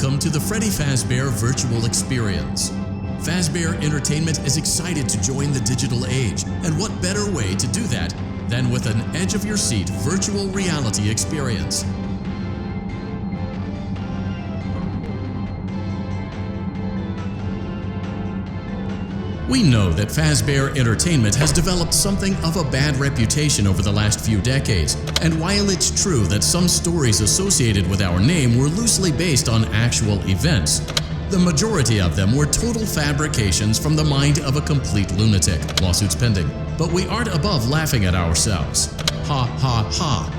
welcome to the Freddy Fazbear Virtual Experience. Fazbear Entertainment is excited to join the digital age, and what better way to do that than with an edge-of-your-seat virtual reality experience. We know that Fazbear Entertainment has developed something of a bad reputation over the last few decades, and while it's true that some stories associated with our name were loosely based on actual events, the majority of them were total fabrications from the mind of a complete lunatic, lawsuits pending. But we aren't above laughing at ourselves. Ha ha ha.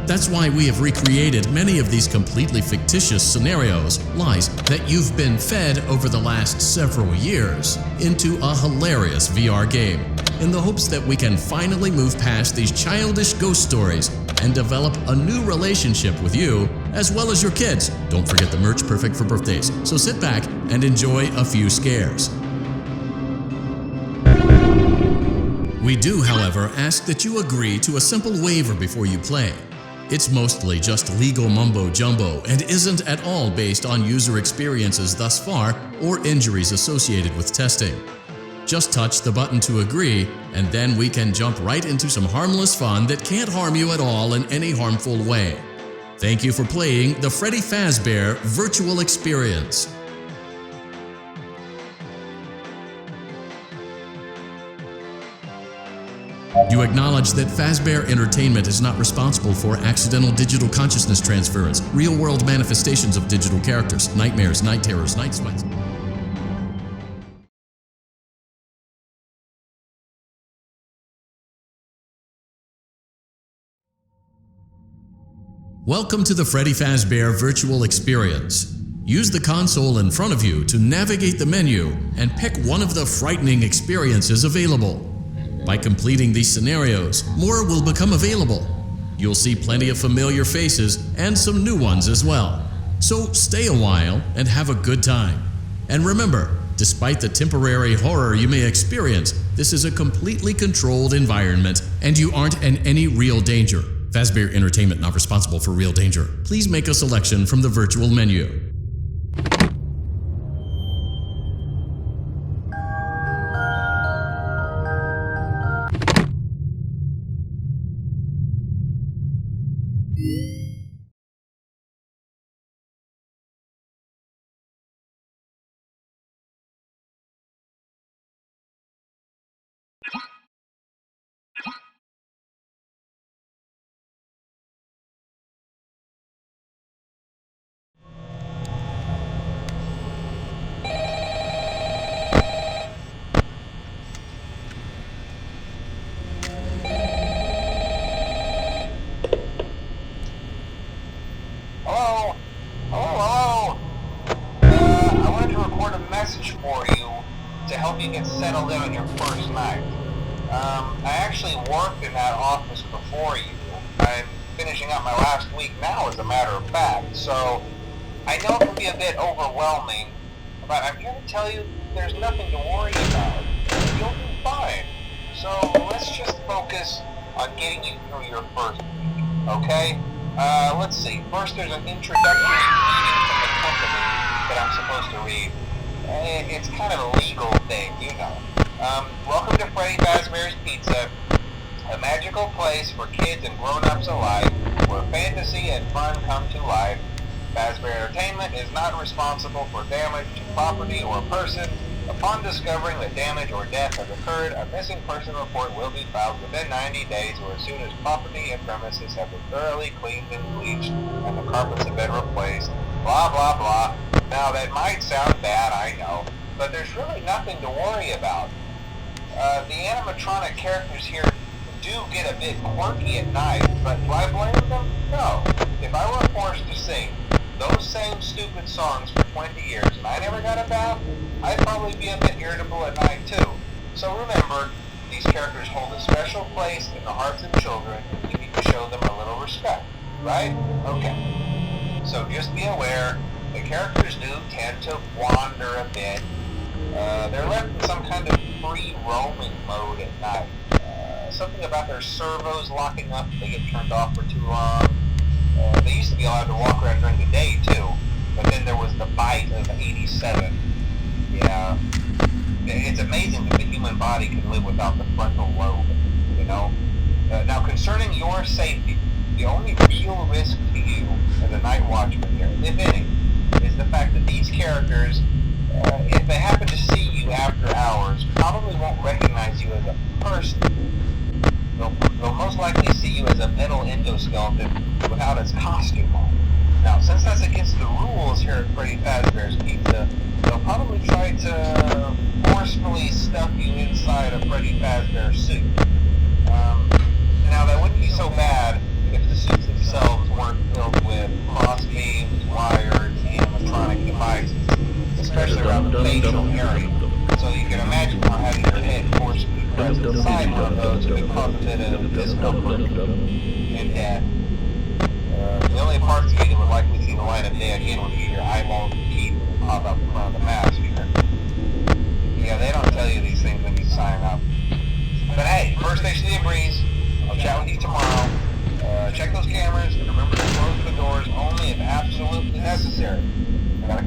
That's why we have recreated many of these completely fictitious scenarios, lies that you've been fed over the last several years, into a hilarious VR game, in the hopes that we can finally move past these childish ghost stories and develop a new relationship with you, as well as your kids. Don't forget the merch, perfect for birthdays. So sit back and enjoy a few scares. We do, however, ask that you agree to a simple waiver before you play. It's mostly just legal mumbo-jumbo and isn't at all based on user experiences thus far or injuries associated with testing. Just touch the button to agree, and then we can jump right into some harmless fun that can't harm you at all in any harmful way. Thank you for playing the Freddy Fazbear Virtual Experience. You acknowledge that Fazbear Entertainment is not responsible for accidental digital consciousness transference, real-world manifestations of digital characters, nightmares, night terrors, night sweats. Welcome to the Freddy Fazbear Virtual Experience. Use the console in front of you to navigate the menu and pick one of the frightening experiences available. By completing these scenarios, more will become available. You'll see plenty of familiar faces and some new ones as well. So stay a while and have a good time. And remember, despite the temporary horror you may experience, this is a completely controlled environment and you aren't in any real danger. Fazbear Entertainment not responsible for real danger. Please make a selection from the virtual menu. For you to help you get settled in on your first night. I actually worked in that office before you. I'm finishing up my last week now, as a matter of fact, so I know it can be a bit overwhelming, but I'm here to tell you there's nothing to worry about. You'll be fine. So let's just focus on getting you through your first week, okay? Let's see. First, there's an introductory greeting from the company that I'm supposed to read. It's kind of a legal thing, you know. Welcome to Freddy Fazbear's Pizza, a magical place for kids and grown-ups alike, where fantasy and fun come to life. Fazbear Entertainment is not responsible for damage to property or person. Upon discovering that damage or death has occurred, a missing person report will be filed within 90 days or as soon as property and premises have been thoroughly cleaned and bleached and the carpets have been replaced. Blah, blah, blah. Now, that might sound bad, I know, but there's really nothing to worry about. The animatronic characters here do get a bit quirky at night, but do I blame them? No. If I were forced to sing those same stupid songs for 20 years and I never got a bath, I'd probably be a bit irritable at night too. So remember, these characters hold a special place in the hearts of children, and you need to show them a little respect, right? Okay. So just be aware, the characters do tend to wander a bit. They're left in some kind of free roaming mode at night. Something about their servos locking up if they get turned off for too long. They used to be allowed to walk around during the day too, but then there was the it's amazing that the human body can live without the frontal lobe, you know? Now, concerning your safety, the only real risk to you as a night watchman here, if any, is the fact that these characters, if they happen to see you after hours, probably won't recognize you as a person. They'll most likely see you as a metal endoskeleton without its costume on. Now, since that's against the rules here at Freddy Fazbear's Pizza, they'll probably try to forcefully stuff you inside a Freddy Fazbear suit. Now, that wouldn't be so bad if the suits themselves weren't filled with cross beams, wires, animatronic devices, especially around the facial area. So you can imagine how having your head forcefully pressed inside one of those could cause a bit of discomfort and death. The only parts of you that would likely see the light of day again would be your eyeballs and teeth that would pop up in front of the mask. Yeah, they don't tell you these things when you sign up. But hey, first station of the breeze. I'll chat with you tomorrow. Check those cameras and remember to close the doors only if absolutely necessary. I gotta